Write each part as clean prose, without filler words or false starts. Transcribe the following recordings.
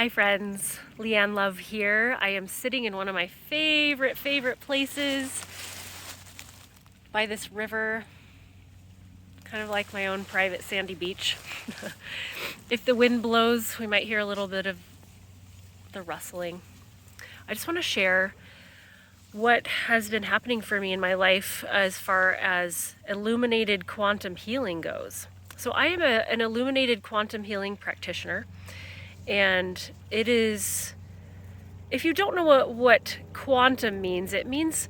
Hi friends, Leanne Love here. I am sitting in one of my favorite places by this river, kind of like my own private sandy beach. If the wind blows, we might hear a little bit of the rustling. I just want to share what has been happening for me in my life as far as illuminated quantum healing goes. So I am an illuminated quantum healing practitioner. And it is, if you don't know what quantum means, it means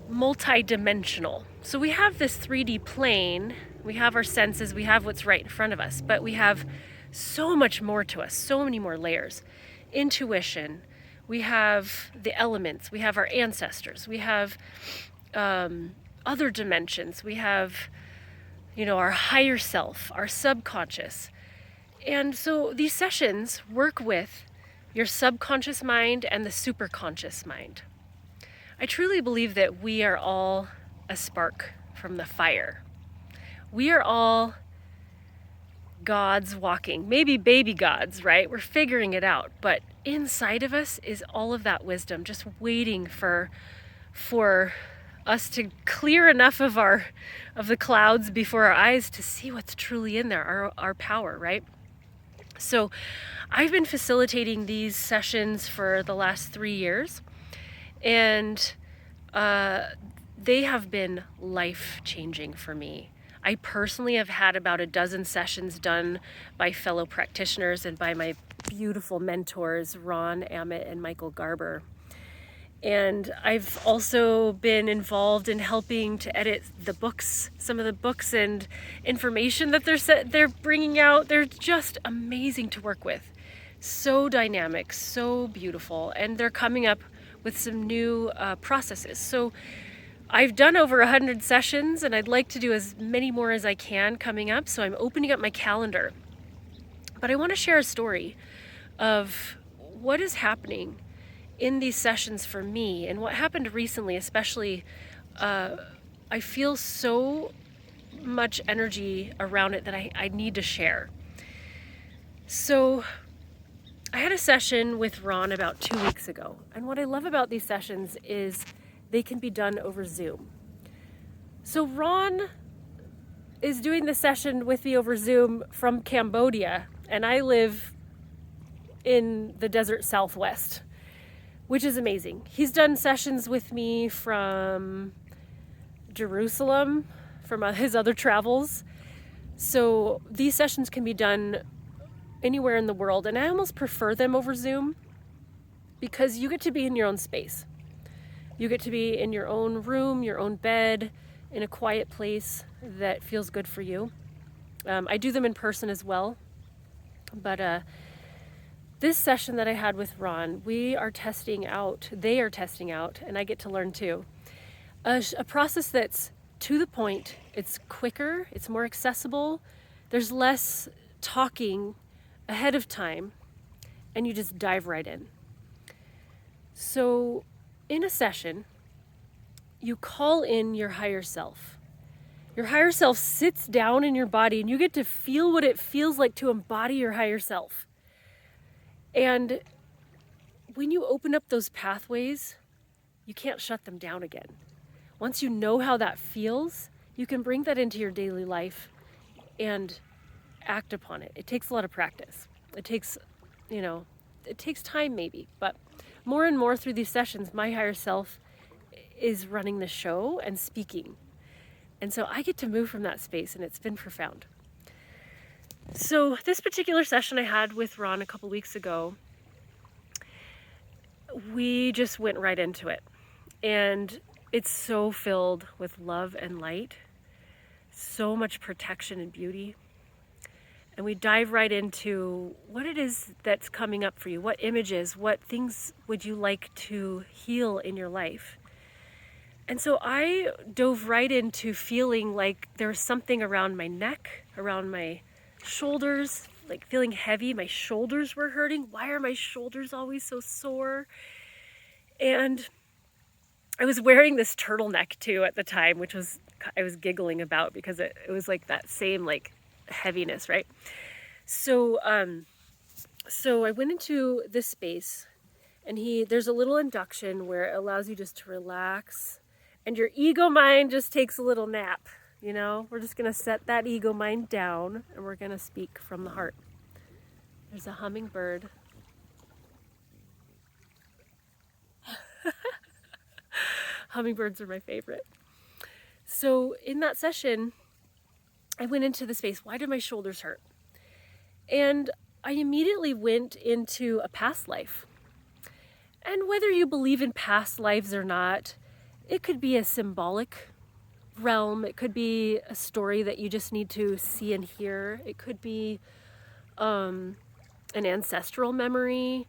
multi-dimensional. So we have this 3D plane, we have our senses, we have what's right in front of us, but we have so much more to us, so many more layers. Intuition, we have the elements, we have our ancestors, we have other dimensions, we have, our higher self, our subconscious. And so these sessions work with your subconscious mind and the superconscious mind. I truly believe that we are all a spark from the fire. We are all gods walking, maybe baby gods, right? We're figuring it out, but inside of us is all of that wisdom just waiting for us to clear enough of the clouds before our eyes to see what's truly in there, our power, right? So I've been facilitating these sessions for the last 3 years, and they have been life-changing for me. I personally have had about a dozen sessions done by fellow practitioners and by my beautiful mentors, Ron Amit and Michael Garber. And I've also been involved in helping to edit the books, some of the books and information that they're bringing out. They're just amazing to work with. So dynamic, so beautiful, and they're coming up with some new processes. So I've done over 100 sessions, and I'd like to do as many more as I can coming up, so I'm opening up my calendar. But I want to share a story of what is happening in these sessions for me, and what happened recently, especially, I feel so much energy around it that I need to share. So I had a session with Ron about 2 weeks ago, and what I love about these sessions is they can be done over Zoom. So Ron is doing the session with me over Zoom from Cambodia, and I live in the desert Southwest, which is amazing. He's done sessions with me from Jerusalem, from his other travels. So these sessions can be done anywhere in the world, and I almost prefer them over Zoom because you get to be in your own space. You get to be in your own room, your own bed, in a quiet place that feels good for you. I do them in person as well, but this session that I had with Ron, they are testing out, and I get to learn too, a process that's to the point, it's quicker, it's more accessible, there's less talking ahead of time, and you just dive right in. So in a session, you call in your higher self. Your higher self sits down in your body, and you get to feel what it feels like to embody your higher self. And when you open up those pathways, you can't shut them down again. Once you know how that feels, you can bring that into your daily life and act upon it. It takes a lot of practice. It takes time maybe, but more and more through these sessions, my higher self is running the show and speaking. And so I get to move from that space, and it's been profound. So this particular session I had with Ron a couple weeks ago, we just went right into it. And it's so filled with love and light, so much protection and beauty. And we dive right into what it is that's coming up for you, what images, what things would you like to heal in your life. And so I dove right into feeling like there was something around my neck, around my shoulders, like feeling heavy. My shoulders were hurting. Why are my shoulders always so sore? And I was wearing this turtleneck too at the time, which I was giggling about because it was like that same like heaviness, right? So So I went into this space, and there's a little induction where it allows you just to relax, and your ego mind just takes a little nap. We're just going to set that ego mind down, and we're going to speak from the heart. There's a hummingbird. Hummingbirds are my favorite. So in that session, I went into the space. Why did my shoulders hurt? And I immediately went into a past life. And whether you believe in past lives or not, it could be a symbolic realm. It could be a story that you just need to see and hear. It could be an ancestral memory.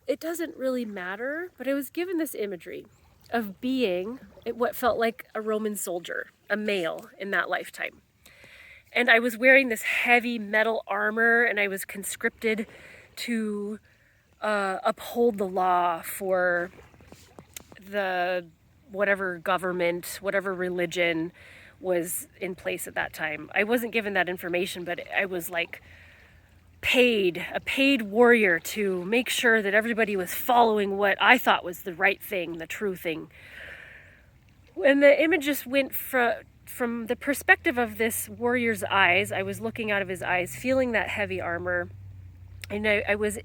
It doesn't really matter, but I was given this imagery of being what felt like a Roman soldier, a male in that lifetime. And I was wearing this heavy metal armor, and I was conscripted to uphold the law for the whatever government, whatever religion was in place at that time. I wasn't given that information, but I was like a paid warrior to make sure that everybody was following what I thought was the right thing, the true thing. When the image just went from the perspective of this warrior's eyes, I was looking out of his eyes, feeling that heavy armor, and I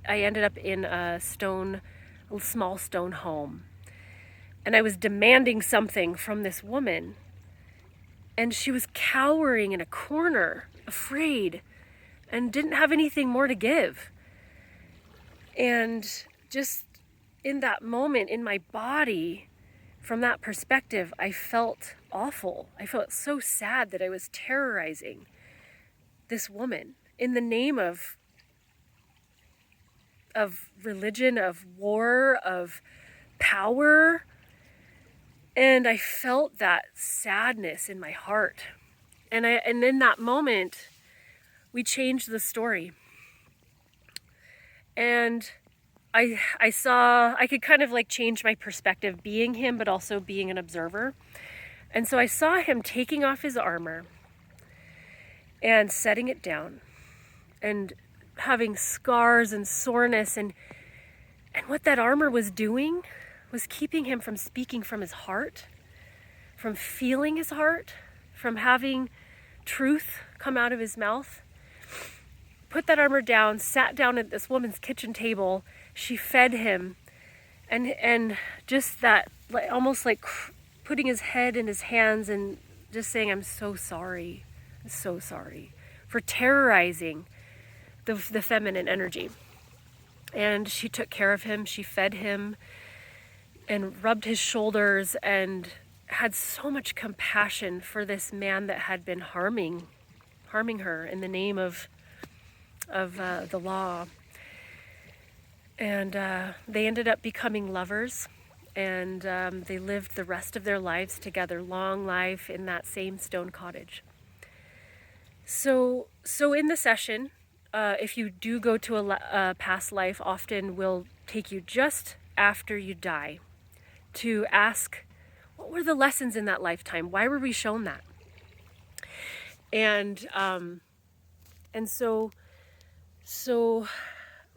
ended up in a small stone home, and I was demanding something from this woman, and she was cowering in a corner, afraid, and didn't have anything more to give. And just in that moment, in my body, from that perspective, I felt awful. I felt so sad that I was terrorizing this woman in the name of religion, of war, of power. And I felt that sadness in my heart. And in that moment, we changed the story. And I saw, I could kind of like change my perspective being him, but also being an observer. And so I saw him taking off his armor and setting it down and having scars and soreness. And what that armor was doing was keeping him from speaking from his heart, from feeling his heart, from having truth come out of his mouth. Put that armor down, sat down at this woman's kitchen table. She fed him, and just that, like, almost like putting his head in his hands and just saying, I'm so sorry for terrorizing the feminine energy. And she took care of him. She fed him and rubbed his shoulders and had so much compassion for this man that had been harming her in the name of the law. And they ended up becoming lovers, and they lived the rest of their lives together, long life in that same stone cottage. So in the session, if you do go to a past life, often will take you just after you die to ask, what were the lessons in that lifetime? Why were we shown that? And so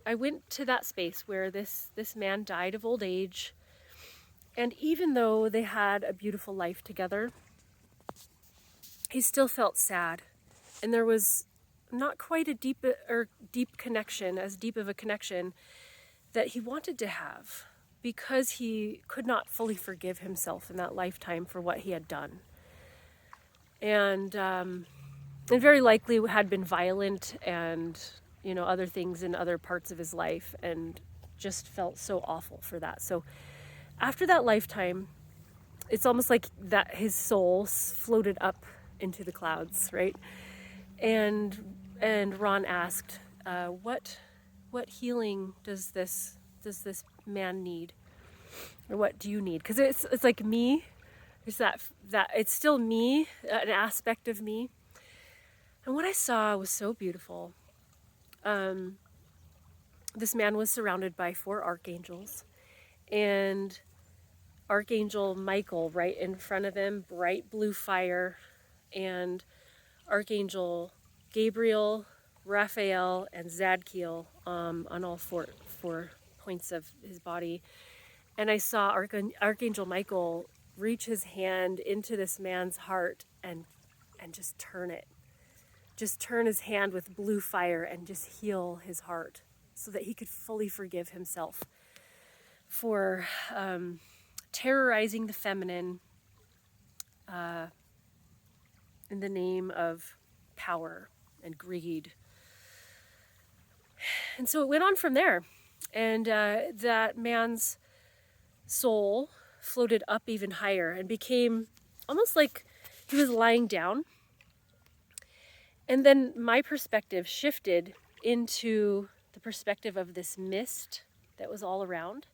I went to that space where this man died of old age, and even though they had a beautiful life together, he still felt sad, and there was not quite a deep connection, as deep of a connection that he wanted to have, because he could not fully forgive himself in that lifetime for what he had done, and very likely had been violent and other things in other parts of his life, and just felt so awful for that. So after that lifetime, it's almost like that his soul floated up into the clouds, right? And Ron asked, what healing does this man need, or what do you need? Because it's like me. It's that it's still me, an aspect of me. And what I saw was so beautiful. This man was surrounded by 4 archangels, and Archangel Michael right in front of him, bright blue fire, and Archangel Gabriel Raphael and Zadkiel on all four points of his body. And I saw Archangel Michael reach his hand into this man's heart and just turn it. Just turn his hand with blue fire and just heal his heart so that he could fully forgive himself for terrorizing the feminine in the name of power and greed. And so it went on from there. And that man's soul floated up even higher and became almost like he was lying down. And then my perspective shifted into the perspective of this mist that was all around.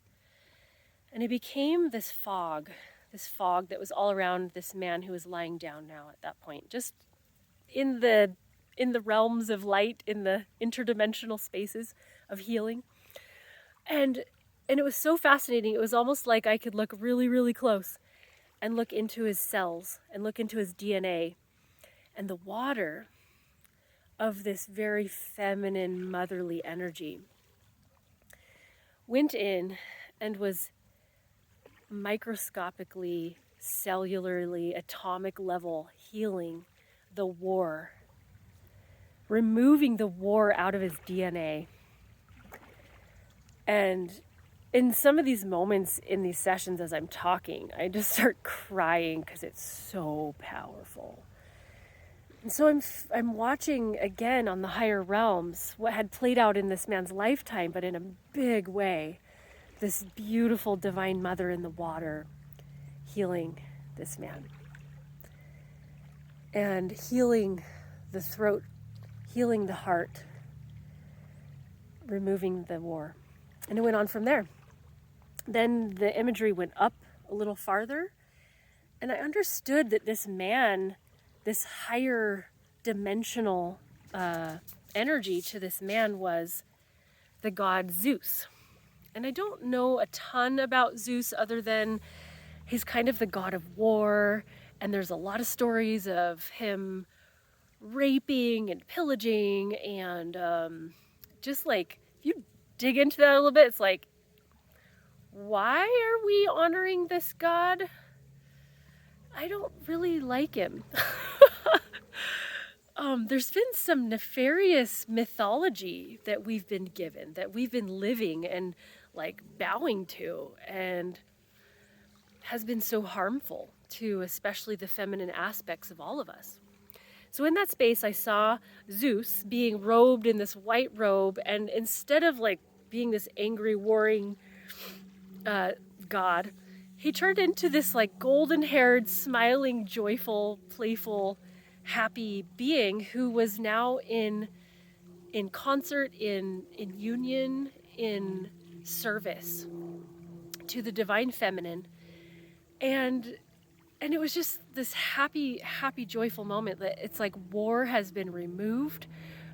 And it became this fog that was all around this man who was lying down now at that point, just in the realms of light, in the interdimensional spaces of healing. And it was so fascinating. It was almost like I could look really, really close and look into his cells and look into his DNA. And the water of this very feminine, motherly energy went in and was microscopically, cellularly, atomic level healing the war, removing the war out of his DNA. And in some of these moments in these sessions as I'm talking, I just start crying because it's so powerful. And so I'm watching again on the higher realms what had played out in this man's lifetime, but in a big way. This beautiful divine mother in the water healing this man. And healing the throat, healing the heart, removing the war. And it went on from there. Then the imagery went up a little farther, and I understood that this man, this higher dimensional energy to this man was the god Zeus. And I don't know a ton about Zeus other than he's kind of the god of war, and there's a lot of stories of him raping and pillaging, and just like, if you dig into that a little bit, it's like, why are we honoring this god? I don't really like him. There's been some nefarious mythology that we've been given, that we've been living and like bowing to, and has been so harmful to especially the feminine aspects of all of us. So in that space, I saw Zeus being robed in this white robe, and instead of like being this angry, warring god, he turned into this like golden-haired, smiling, joyful, playful, happy being who was now in concert, in union, in service to the divine feminine. And it was just this happy, joyful moment that it's like war has been removed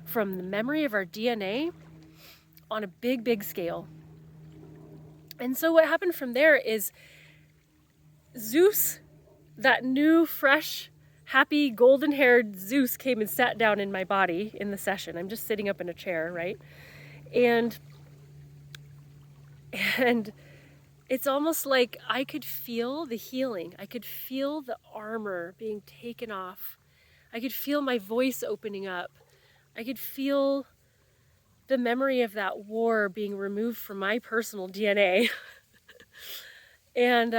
from the memory of our DNA on a big, big scale. And so what happened from there is Zeus, that new, fresh, happy, golden-haired Zeus came and sat down in my body in the session. I'm just sitting up in a chair, right? And it's almost like I could feel the healing. I could feel the armor being taken off. I could feel my voice opening up. I could feel the memory of that war being removed from my personal DNA. And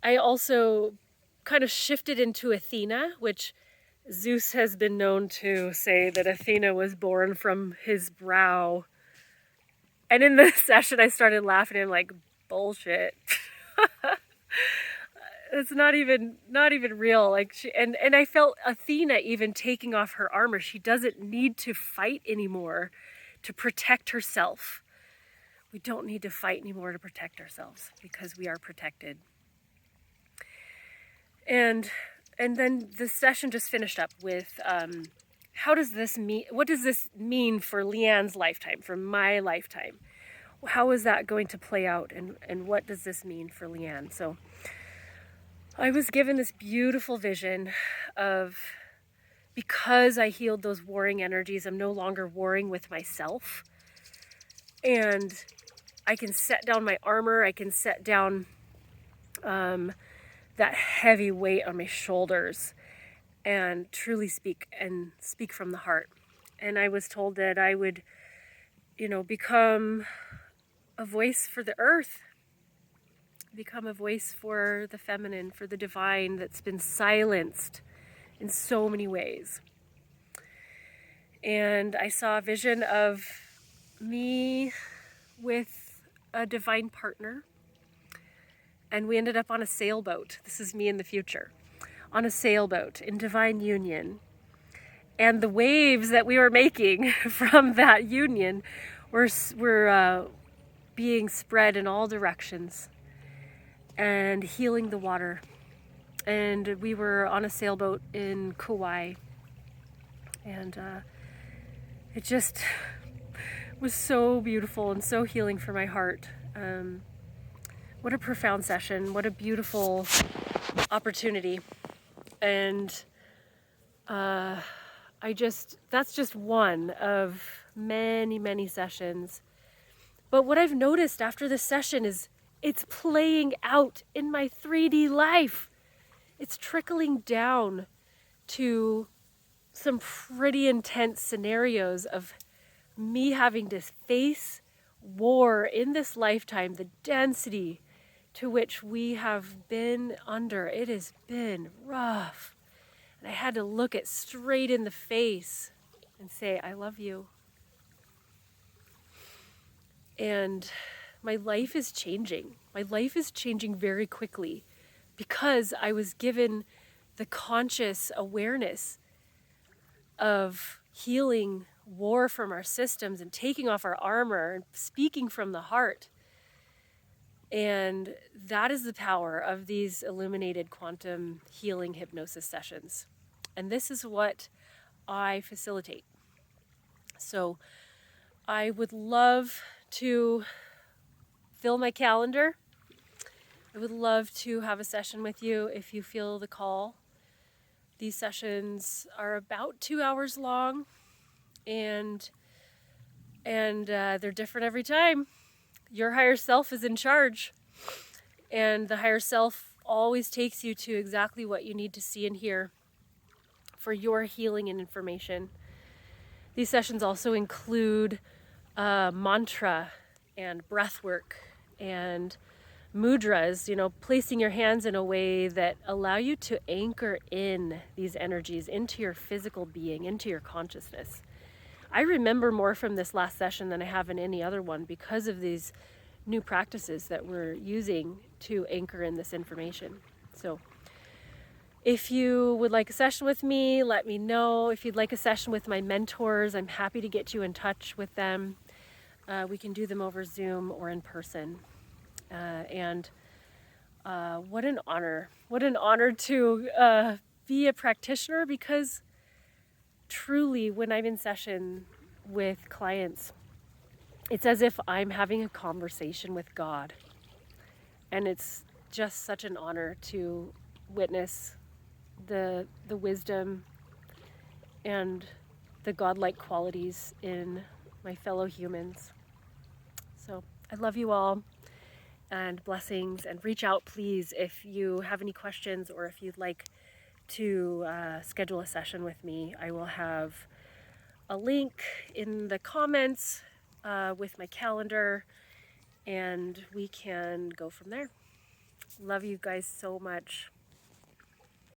I also kind of shifted into Athena, which Zeus has been known to say that Athena was born from his brow. And in the session, I started laughing and like, bullshit. It's not even real. Like and I felt Athena even taking off her armor. She doesn't need to fight anymore to protect herself. We don't need to fight anymore to protect ourselves because we are protected. And then the session just finished up with what does this mean for Leanne's lifetime, for my lifetime? How is that going to play out, and what does this mean for Leanne? So I was given this beautiful vision of because I healed those warring energies, I'm no longer warring with myself. And I can set down my armor. I can set down that heavy weight on my shoulders and truly speak from the heart. And I was told that I would, become a voice for the earth, become a voice for the feminine, for the divine that's been silenced in so many ways. And I saw a vision of me with a divine partner, and we ended up on a sailboat. This is me in the future, on a sailboat in divine union. And the waves that we were making from that union were being spread in all directions and healing the water. And we were on a sailboat in Kauai. And it just was so beautiful and so healing for my heart. What a profound session. What a beautiful opportunity. And that's just one of many, many sessions. But what I've noticed after this session is it's playing out in my 3D life. It's trickling down to some pretty intense scenarios of me having to face war in this lifetime, the density to which we have been under. It has been rough. And I had to look it straight in the face and say, I love you. And my life is changing. My life is changing very quickly because I was given the conscious awareness of healing war from our systems and taking off our armor and speaking from the heart. And that is the power of these illuminated quantum healing hypnosis sessions. And this is what I facilitate. So I would love to fill my calendar. I would love to have a session with you if you feel the call. These sessions are about 2 hours long, and they're different every time. Your higher self is in charge, and the higher self always takes you to exactly what you need to see and hear for your healing and information. These sessions also include mantra and breath work and mudras, placing your hands in a way that allow you to anchor in these energies into your physical being, into your consciousness. I remember more from this last session than I have in any other one because of these new practices that we're using to anchor in this information. So if you would like a session with me, let me know. If you'd like a session with my mentors, I'm happy to get you in touch with them. We can do them over Zoom or in person. And what an honor. What an honor to be a practitioner, because truly when I'm in session with clients, it's as if I'm having a conversation with God. And it's just such an honor to witness the wisdom and the godlike qualities in my fellow humans. So I love you all, and blessings, and reach out please if you have any questions or if you'd like to schedule a session with me. I will have a link in the comments with my calendar, and we can go from there. Love you guys so much.